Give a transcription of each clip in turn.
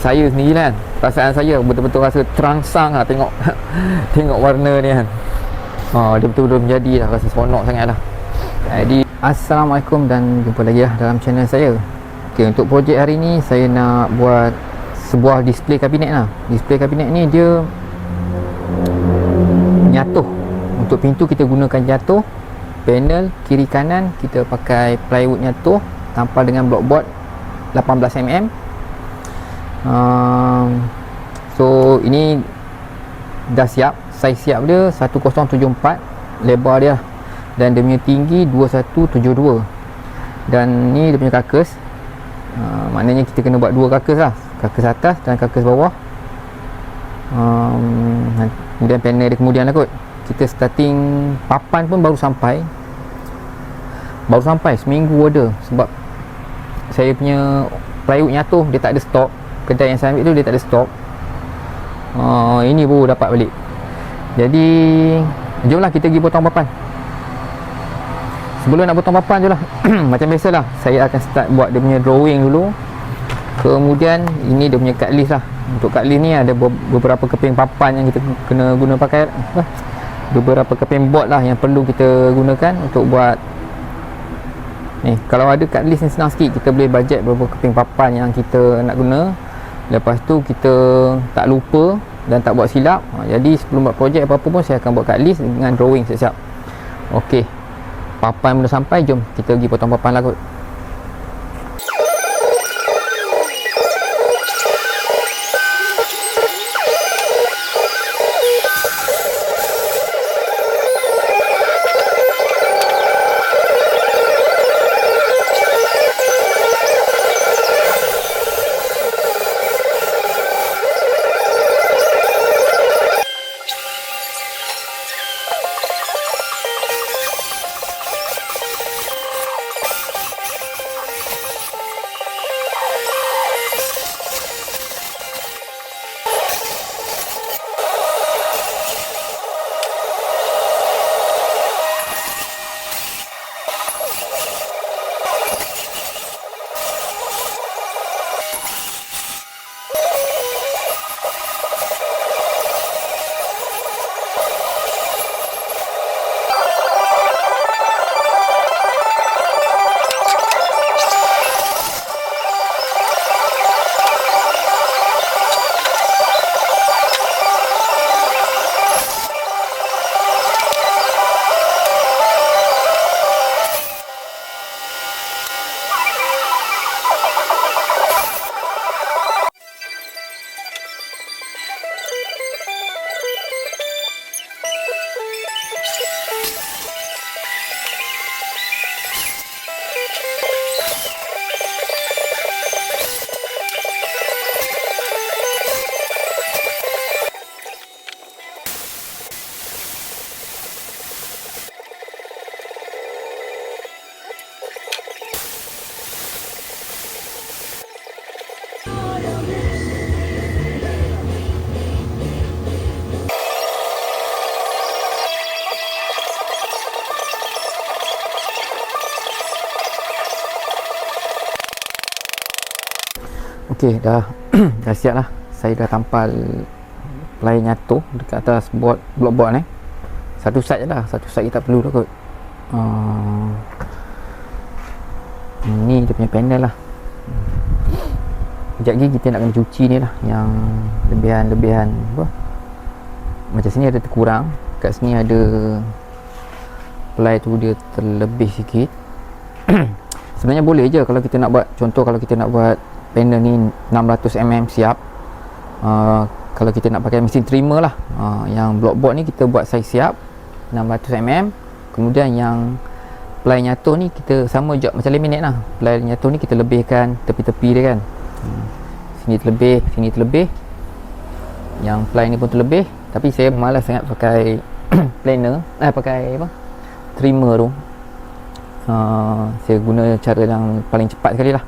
saya sendiri kan, perasaan saya betul-betul rasa terangsang lah tengok tengok warna ni kan. Dia betul-betul menjadi lah, rasa seronok sangat lah. Jadi Assalamualaikum dan jumpa lagi lah dalam channel saya. Okay, untuk projek hari ni saya nak buat sebuah display kabinet lah. Display kabinet ni dia nyatuh. Untuk pintu kita gunakan nyatuh. Panel kiri kanan kita pakai plywood nyatuh tampal dengan blockboard 18mm. So ini dah siap. Saiz siap dia 1074 lebar dia, dan dia punya tinggi 2172, dan ni dia punya karkas. Maknanya kita kena buat dua karkas lah, karkas atas dan karkas bawah. Kemudian panel dia kemudian lah kot. Kita starting papan pun baru sampai seminggu ada, sebab saya punya plywood nyatuh dia tak ada stok. Kedai yang saya ambil tu dia tak ada stok. Ini baru dapat balik. Jadi jomlah kita pergi potong papan. Sebelum nak potong papan je lah macam biasalah, saya akan start buat dia punya drawing dulu. Kemudian ini dia punya cut list lah. Untuk cut list ni ada beberapa keping papan yang kita kena guna pakai, beberapa keping board lah yang perlu kita gunakan untuk buat ni. Kalau ada cut list yang senang sikit, kita boleh bajet berapa keping papan yang kita nak guna. Lepas tu kita tak lupa dan tak buat silap. Jadi sebelum buat projek apa-apa pun saya akan buat cut list dengan drawing siap-siap. Okey, papan dah sampai, jom kita pergi potong papan lah kot. Okey, dah dah siap lah. Saya dah tampal ply nyatuh dekat atas blockboard ni. Satu side je lah, satu side kita tak perlu dah kot. Ni dia punya panel lah. Sekejap lagi kita nak kena cuci ni lah, yang lebihan apa. Macam sini ada terkurang, kat sini ada ply tu dia terlebih sikit. Sebenarnya boleh je kalau kita nak buat, contoh kalau kita nak buat panel ni 600mm siap. Kalau kita nak pakai mesin trimmer lah, yang blockboard ni kita buat saiz siap 600mm. Kemudian yang ply nyatuh ni kita sama je macam laminate lah. Ply nyatuh ni kita lebihkan tepi-tepi dia kan. Sini terlebih, yang ply ni pun terlebih. Tapi saya malas sangat pakai planer, pakai apa, trimmer tu. Saya guna cara yang paling cepat sekali lah.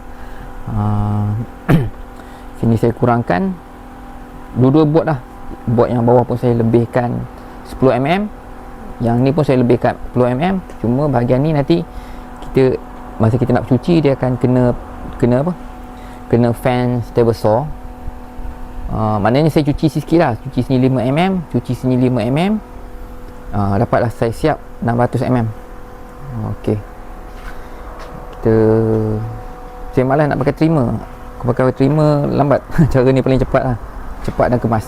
Sini saya kurangkan dua-dua board lah. Board yang bawah pun saya lebihkan 10mm, yang ni pun saya lebihkan 10mm. Cuma bahagian ni nanti kita, masa kita nak cuci, dia akan kena apa, kena fan stable saw. Maknanya saya cuci sikit lah, cuci sini 5mm, cuci sini 5mm, dapatlah saya siap 600mm. ok, saya malas nak pakai trimmer. Aku pakai trimmer lambat. Cara ni paling cepat lah, cepat dan kemas.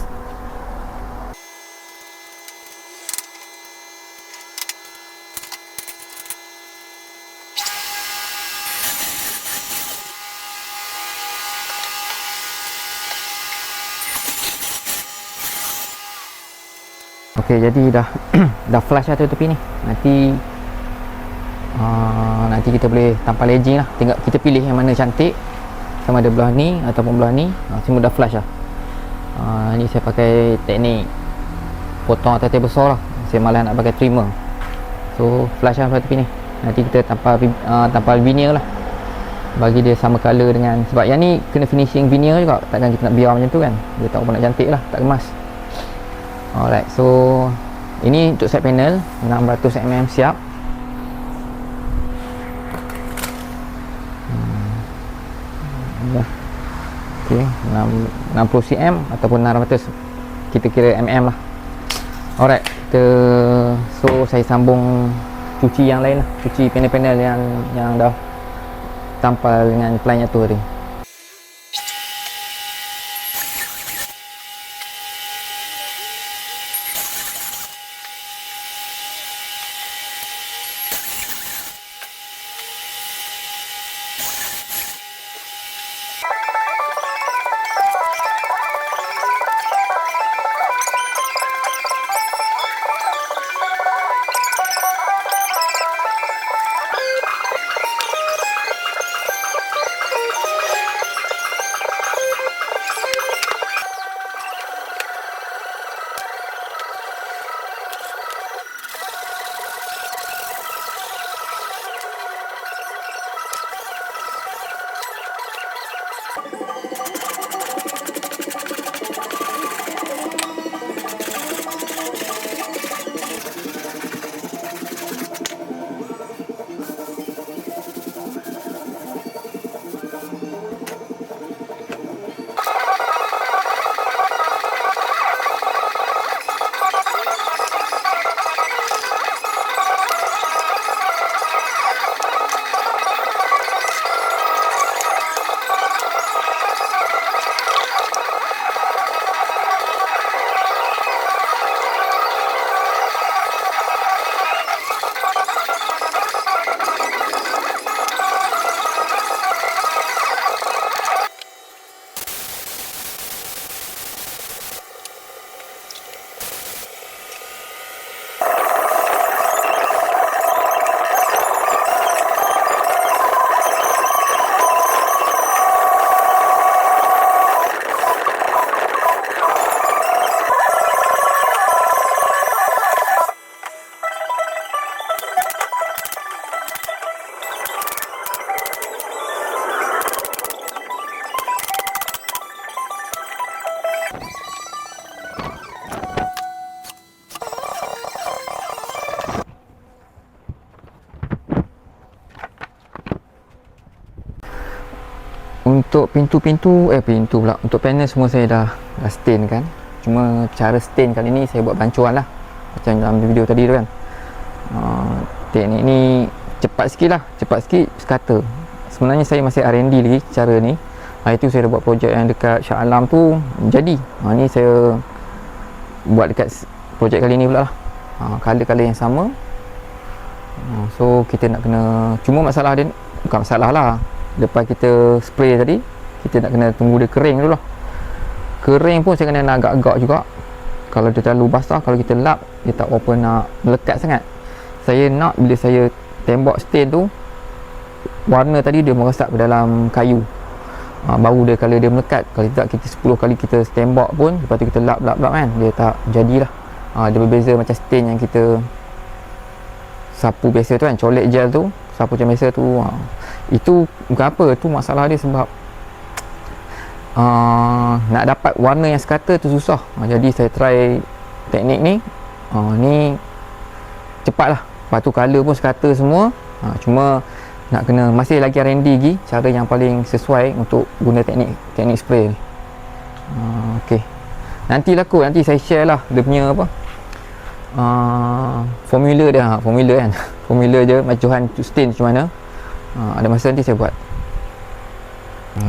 ok, jadi dah dah flush lah tepi ni. Nanti kita boleh tampal edging lah. Tinggal kita pilih yang mana cantik, sama ada belah ni ataupun belah ni. Semua dah flush lah. Ni saya pakai teknik potong atas besar lah. Saya malas nak pakai trimmer, so flush lah belah tepi ni. Nanti kita tampal veneer lah, bagi dia sama color dengan, sebab yang ni kena finishing veneer juga. Takkan kita nak biar macam tu kan, dia tak pun nak cantik lah, tak kemas. Alright, so ini untuk side panel 600mm siap. ok, 60cm ataupun 600, kita kira mm lah. Alright, so saya sambung cuci yang lain lah, cuci panel-panel yang dah tampal dengan ply tu tadi. Untuk pintu pula, untuk panel semua saya dah stain kan. Cuma cara stain kali ni saya buat bancuan lah, macam dalam video tadi tu kan. Teknik ni cepat sikit lah, cepat sikit sekata. Sebenarnya saya masih R&D lagi cara ni. Itu saya dah buat projek yang dekat Shah Alam tu jadi. Ni saya buat dekat projek kali ni pula lah. Color-color yang sama. So kita nak kena, cuma masalah dia bukan masalah lah, lepas kita spray tadi kita nak kena tunggu dia kering dulu lah. Kering pun saya kena nak agak-agak juga. Kalau dia terlalu basah, kalau kita lap dia tak apa nak melekat sangat. Saya nak bila saya tembak stain tu, warna tadi dia meresap ke dalam kayu, baru dia kalau dia melekat. Kalau tidak kita 10 kali kita tembak pun, lepas tu kita lap kan, dia tak jadilah. Dia berbeza macam stain yang kita sapu biasa tu kan, colek gel tu, sapu macam biasa tu. Itu bukan apa, tu masalah dia sebab nak dapat warna yang sekata tu susah. Jadi saya try teknik ni. Ni cepat lah, lepas tu colour pun sekata semua. Cuma nak kena, masih lagi R&D lagi cara yang paling sesuai untuk guna teknik spray ni. Okey, nanti saya share lah dia punya apa, formula dia, formula kan formula dia macuhan stain macam mana. Ada masa nanti saya buat.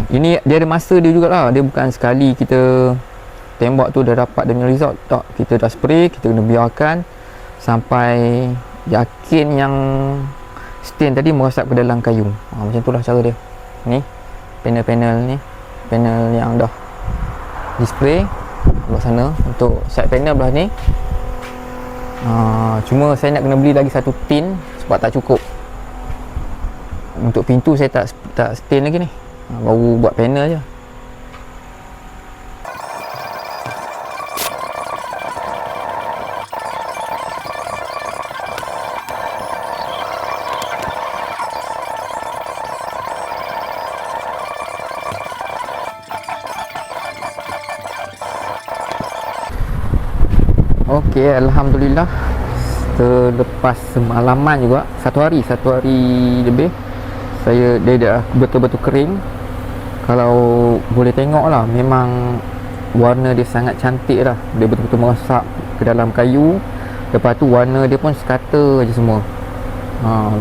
Ini dia ada masa dia jugalah, dia bukan sekali kita tembak tu dah dapat dia punya result tak. Kita dah spray, kita kena biarkan sampai yakin yang stain tadi merasap ke dalam kayu. Macam tu lah cara dia. Ni panel-panel ni, panel yang dah display belah sana. Untuk side panel belah ni, cuma saya nak kena beli lagi satu tin sebab tak cukup. Untuk pintu saya tak stain lagi ni, baru buat panel je. Okey, alhamdulillah selepas semalaman juga, satu hari lebih, dia dah betul-betul kering. Kalau boleh tengok lah, memang warna dia sangat cantik lah. Dia betul-betul meresap ke dalam kayu. Lepas tu warna dia pun sekata je semua.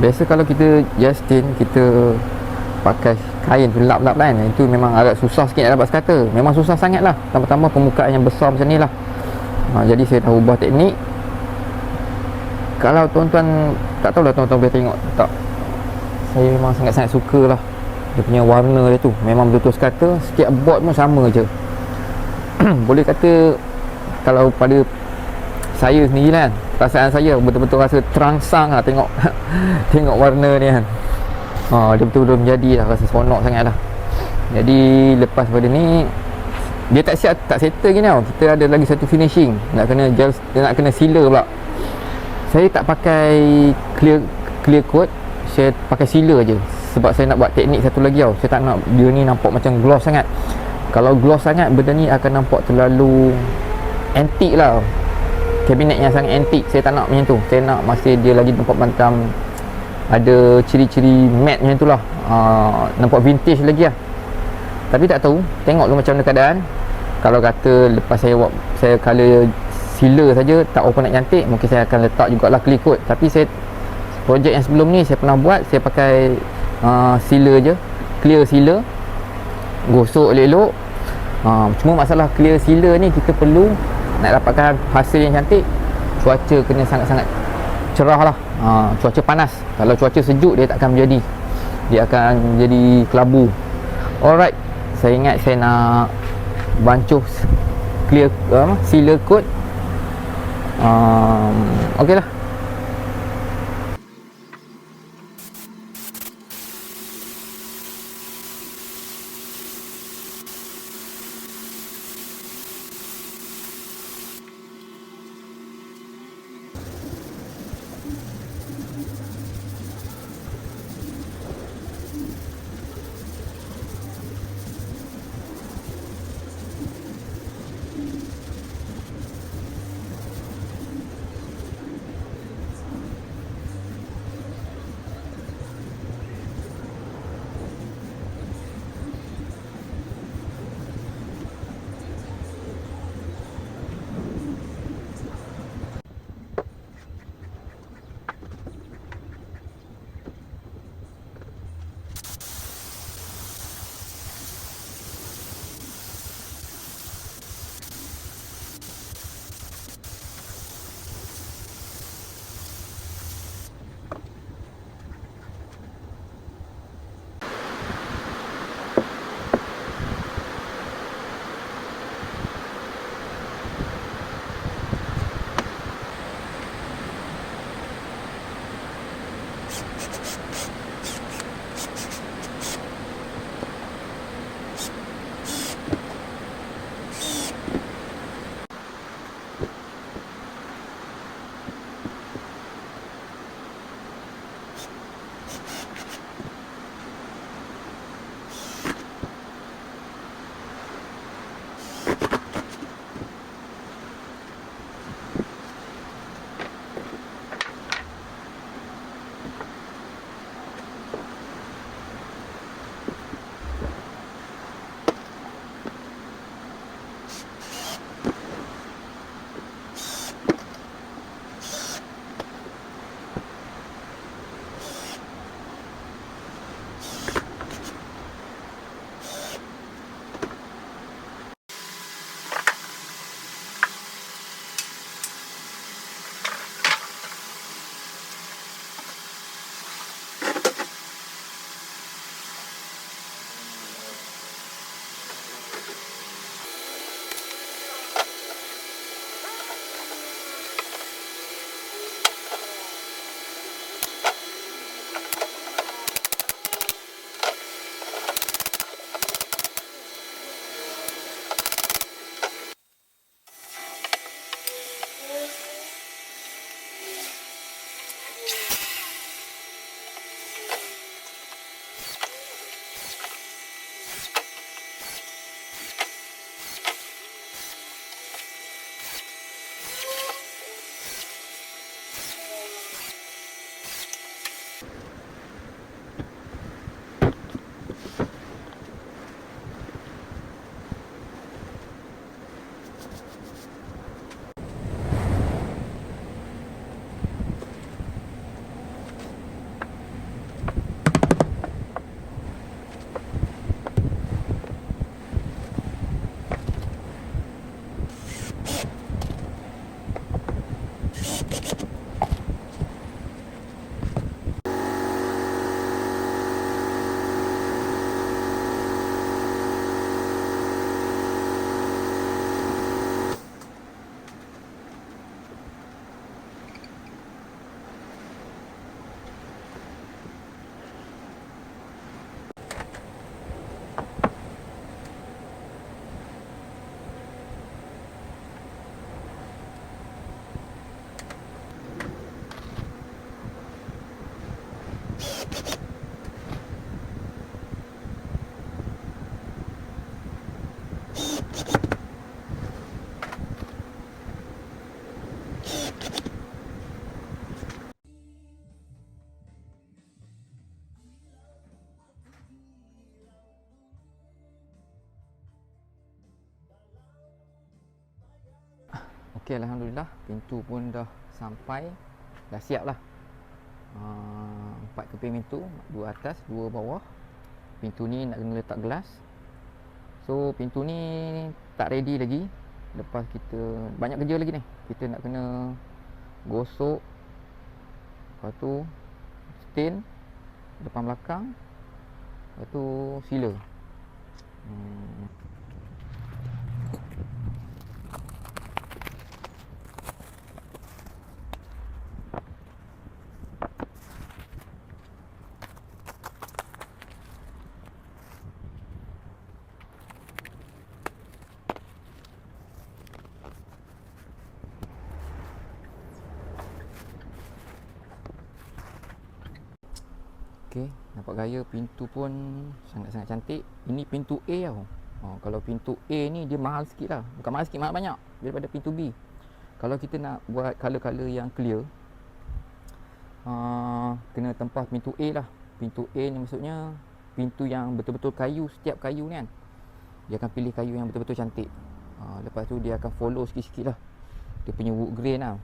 Biasa kalau kita Justin, kita pakai kain lap-lap kan, itu memang agak susah sikit nak dapat sekata. Memang susah sangat lah, tambah-tambah permukaan yang besar macam ni lah. Jadi saya dah ubah teknik. Kalau tuan-tuan, tak tahulah tuan-tuan boleh tengok tak, saya memang sangat-sangat suka lah dia punya warna dia tu. Memang betul-betul sekata, setiap board pun sama je. Boleh kata kalau pada saya sendiri kan, perasaan saya betul-betul rasa terangsang lah tengok tengok warna ni kan. Dia betul-betul menjadi lah, rasa seronok sangat lah. Jadi lepas pada ni, dia tak siap, tak settle gini tau. Kita ada lagi satu finishing, nak kena gel, nak kena sealer pula. Saya tak pakai clear coat, saya pakai sealer je. Sebab saya nak buat teknik satu lagi tau. Saya tak nak dia ni nampak macam gloss sangat. Kalau gloss sangat, benda ni akan nampak terlalu antik lah, kabinet yang sangat antik. Saya tak nak macam tu. Saya nak masih dia lagi nampak macam ada ciri-ciri matte macam tu lah. Nampak vintage lagi lah. Tapi tak tahu, tengok dulu macam mana keadaan. Kalau kata lepas saya colour sealer saja tak apa nak cantik, mungkin saya akan letak jugalah clear coat. Tapi saya, projek yang sebelum ni saya pernah buat, saya pakai sealer je, clear sealer, gosok elok-elok. Cuma masalah clear sealer ni, kita perlu nak dapatkan hasil yang cantik, cuaca kena sangat-sangat cerah lah. Cuaca panas. Kalau cuaca sejuk, dia tak akan menjadi, dia akan jadi kelabu. Alright, saya ingat saya nak bancuh clear sealer coat. Okey lah. Okey, Alhamdulillah pintu pun dah sampai, dah siap lah. 4 keping pintu, 2 atas 2 bawah. Pintu ni nak kena letak gelas. So pintu ni tak ready lagi. Lepas kita banyak kerja lagi ni. Kita nak kena gosok, lepas tu stain depan belakang, lepas tu sealer. Okey, nampak gaya pintu pun sangat-sangat cantik. Ini pintu A tau. Kalau pintu A ni dia mahal sikit lah. Bukan mahal sikit, mahal banyak daripada pintu B. Kalau kita nak buat colour-colour yang clear, kena tempah pintu A lah. Pintu A ni maksudnya pintu yang betul-betul kayu. Setiap kayu ni kan, dia akan pilih kayu yang betul-betul cantik. Lepas tu dia akan follow sikit-sikit lah dia punya wood grain lah.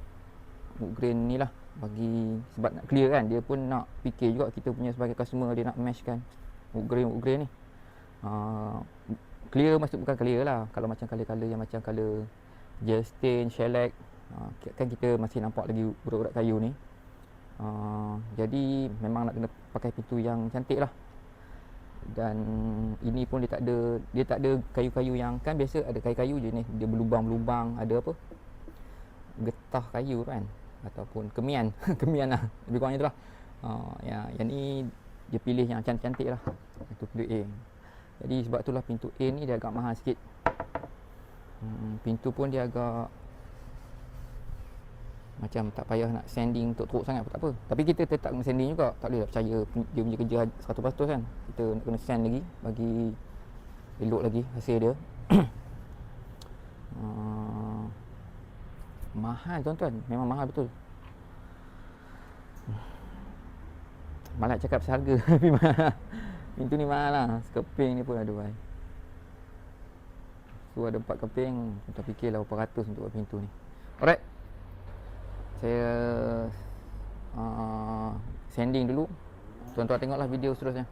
Wood grain ni lah, bagi sebab nak clear kan, dia pun nak fikir juga kita punya sebagai customer, dia nak match kan wood grain ni. Clear maksud bukan clear lah, kalau macam colour-colour yang macam colour gel stain, shellac, kan kita masih nampak lagi urat-urat kayu ni. Jadi memang nak kena pakai pintu yang cantik lah. Dan ini pun dia tak ada kayu-kayu yang, kan biasa ada kayu-kayu je ni, dia berlubang-lubang, ada apa, getah kayu kan, ataupun kemian kemian lah, lebih kurangnya tu lah. Yang ni dia pilih yang cantik-cantik lah. Itu pintu A. Jadi sebab itulah pintu A ni dia agak mahal sikit. Pintu pun dia agak macam tak payah nak sanding untuk teruk sangat pun tak apa. Tapi kita tetap kena sanding juga. Tak boleh percaya dia punya kerja 100% kan. Kita nak kena sand lagi bagi elok lagi hasil dia. Mahal tuan-tuan, memang mahal betul. Malah cakap pasal harga tapi mahal. Pintu ni mahal lah. Sekeping ni pun aduh hai. So ada 4 keping, tuan-tuan fikirlah berapa ratus untuk pintu ni. Alright, saya sanding dulu. Tuan-tuan tengoklah video seterusnya.